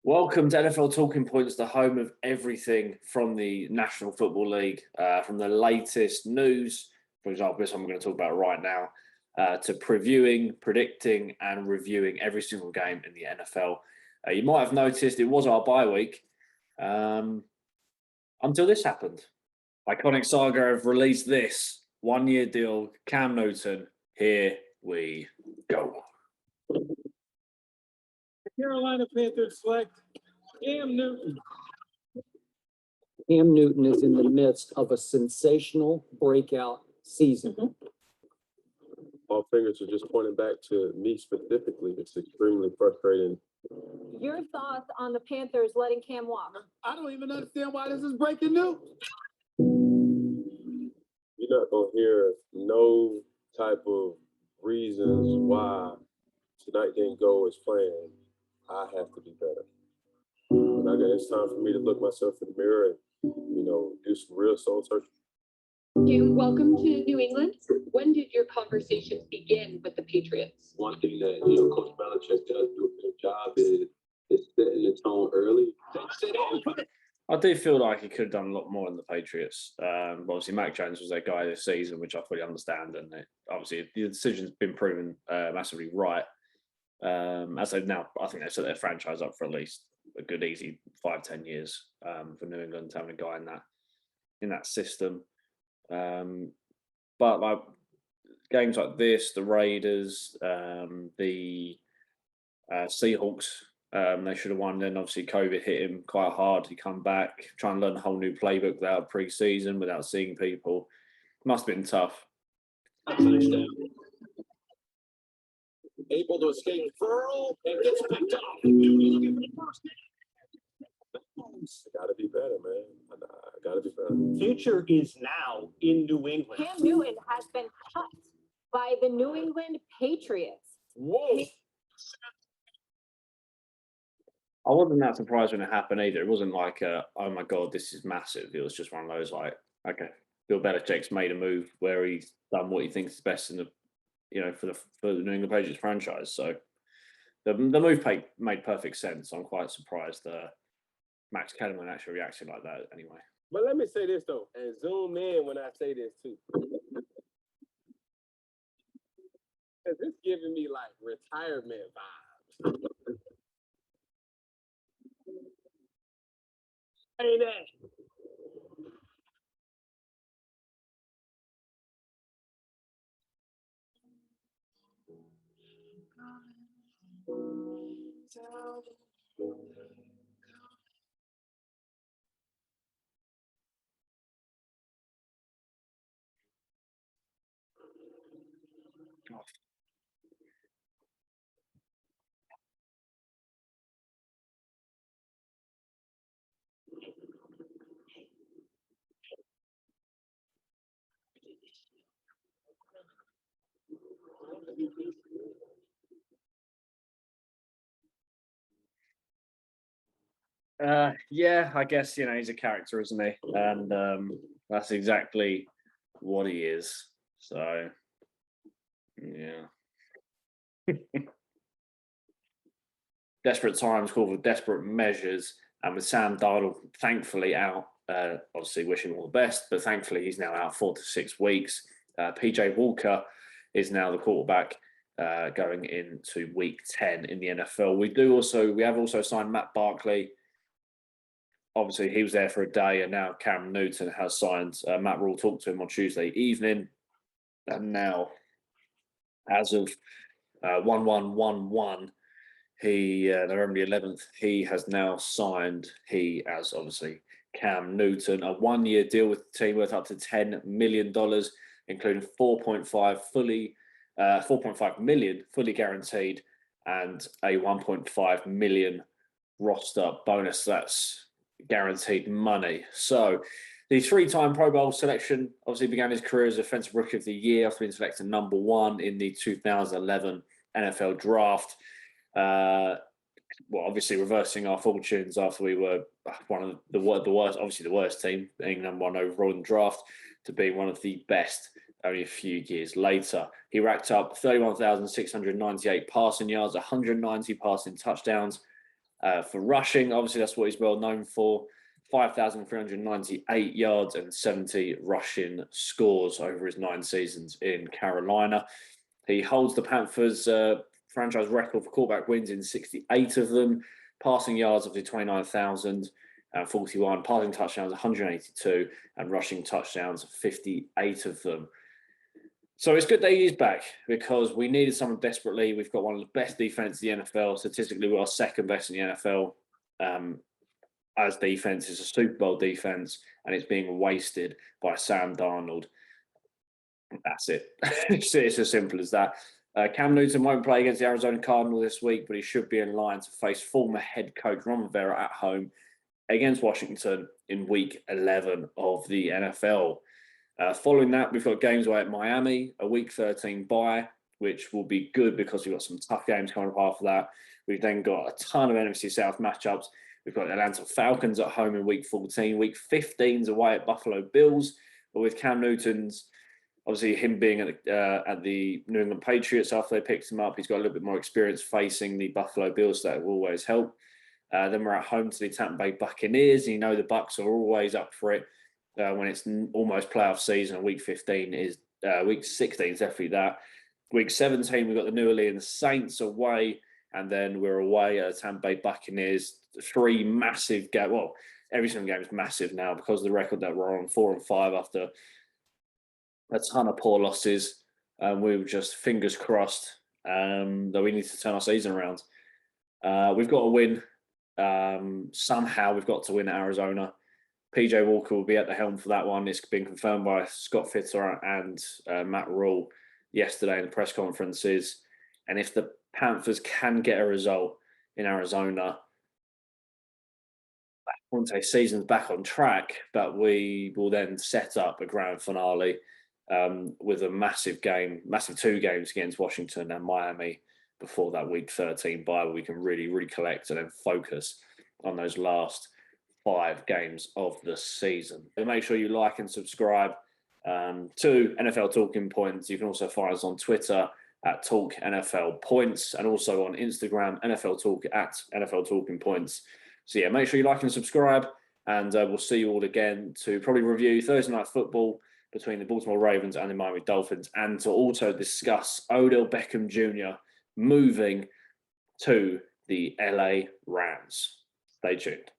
Welcome to NFL Talking Points, the home of everything from the National Football League, from the latest news, for example, this one we're going to talk about right now, to previewing, predicting, and reviewing every single game in the NFL. You might have noticed it was our bye week until this happened. Iconic Saga have released this one-year deal. Cam Newton, here we go. Carolina Panthers select Cam Newton. Cam Newton is in the midst of a sensational breakout season. All fingers are just pointing back to me specifically. It's extremely frustrating. Your thoughts on the Panthers letting Cam walk? I don't even understand why this is breaking news. You're not going to hear no type of reasons why tonight didn't go as planned. I have to be better. It's time for me to look myself in the mirror and, do some real soul searching. Jim, welcome to New England. When did your conversations begin with the Patriots? One thing that, Coach Belichick does do a good job is setting the tone early. I do feel like he could have done a lot more in the Patriots. Obviously, Mac Jones was their guy this season, which I fully understand. And obviously, the decision's been proven massively right. As they've now, I think they've set their franchise up for at least a good, easy 5-10 years for New England having a guy in that system. But like games like this, the Raiders, the Seahawks, they should have won. Then obviously COVID hit him quite hard. He come back, trying to learn a whole new playbook without pre-season, without seeing people. Must have been tough. Able to escape Furl and gets picked off. I gotta be better, man. I gotta be better. Future is now in New England. Cam Newton has been cut by the New England Patriots. Whoa. I wasn't that surprised when it happened either. It wasn't like, oh my God, this is massive. It was just one of those like, okay, Bill Belichick's made a move where he's done what he thinks is best in the, for the New England Patriots franchise. So the move made perfect sense. I'm quite surprised Max Kellerman actually reacted like that anyway. But let me say this though, and zoom in when I say this too. Because it's giving me like retirement vibes. Ain't that? Yeah, I guess he's a character, isn't he? And that's exactly what he is. So, yeah. Desperate times call for desperate measures, and with Sam Darnold thankfully out, obviously wishing all the best, but thankfully he's now out 4 to 6 weeks. PJ Walker is now the quarterback going into week 10 in the NFL. We have also signed Matt Barkley. Obviously, he was there for a day, and now Cam Newton has signed. Matt Rule talked to him on Tuesday evening, and now, as of 1111, November the 11th, he has now signed. He, as obviously Cam Newton, a 1-year deal with the team worth up to $10 million, including 4.5 million fully guaranteed, and a 1.5 million roster bonus. That's guaranteed money. So the 3-time Pro Bowl selection obviously began his career as Offensive Rookie of the Year after being selected number 1 in the 2011 NFL Draft. Obviously reversing our fortunes after we were one of the worst, obviously the worst team, being number 1 overall in the draft, to being one of the best only a few years later. He racked up 31,698 passing yards, 190 passing touchdowns, For rushing, obviously that's what he's well known for. 5,398 yards and 70 rushing scores over his 9 seasons in Carolina. He holds the Panthers franchise record for quarterback wins in 68 of them, passing yards of 29,041, passing touchdowns 182, and rushing touchdowns 58 of them. So it's good that he's back because we needed someone desperately. We've got one of the best defenses in the NFL. Statistically, we are second best in the NFL. As defense is a Super Bowl defense, and it's being wasted by Sam Darnold. That's it. It's as simple as that. Cam Newton won't play against the Arizona Cardinals this week, but he should be in line to face former head coach Ron Rivera at home against Washington in Week 11 of the NFL. Following that, we've got games away at Miami, a Week 13 bye, which will be good because we've got some tough games coming up after that. We've then got a ton of NFC South matchups. We've got the Atlanta Falcons at home in Week 14. Week 15's away at Buffalo Bills. But with Cam Newton's, obviously him being at the New England Patriots after they picked him up, he's got a little bit more experience facing the Buffalo Bills. So that will always help. Then we're at home to the Tampa Bay Buccaneers. And you know the Bucs are always up for it when it's almost playoff season. And Week 15 is Week 16 is definitely that. Week 17 we've got the New Orleans Saints away, and then we're away at the Tampa Bay Buccaneers. 3 massive games. Well, every single game is massive now because of the record that we're on 4-5 after a ton of poor losses. We were just fingers crossed that we need to turn our season around. We've got to win. Somehow we've got to win at Arizona. PJ Walker will be at the helm for that one. It's been confirmed by Scott Fitter and Matt Rule yesterday in the press conferences. And if the Panthers can get a result in Arizona, I wouldn't say season's back on track, but we will then set up a grand finale with a massive 2 games against Washington and Miami before that Week 13 bye, where we can really collect and then focus on those last 5 games of the season. So make sure you like and subscribe to NFL Talking Points. You can also find us on Twitter at Talk NFL Points, and also on Instagram, NFL Talk at NFL Talking Points. So yeah, make sure you like and subscribe, and we'll see you all again to probably review Thursday Night Football between the Baltimore Ravens and the Miami Dolphins, and to also discuss Odell Beckham Jr. moving to the LA Rams. Stay tuned.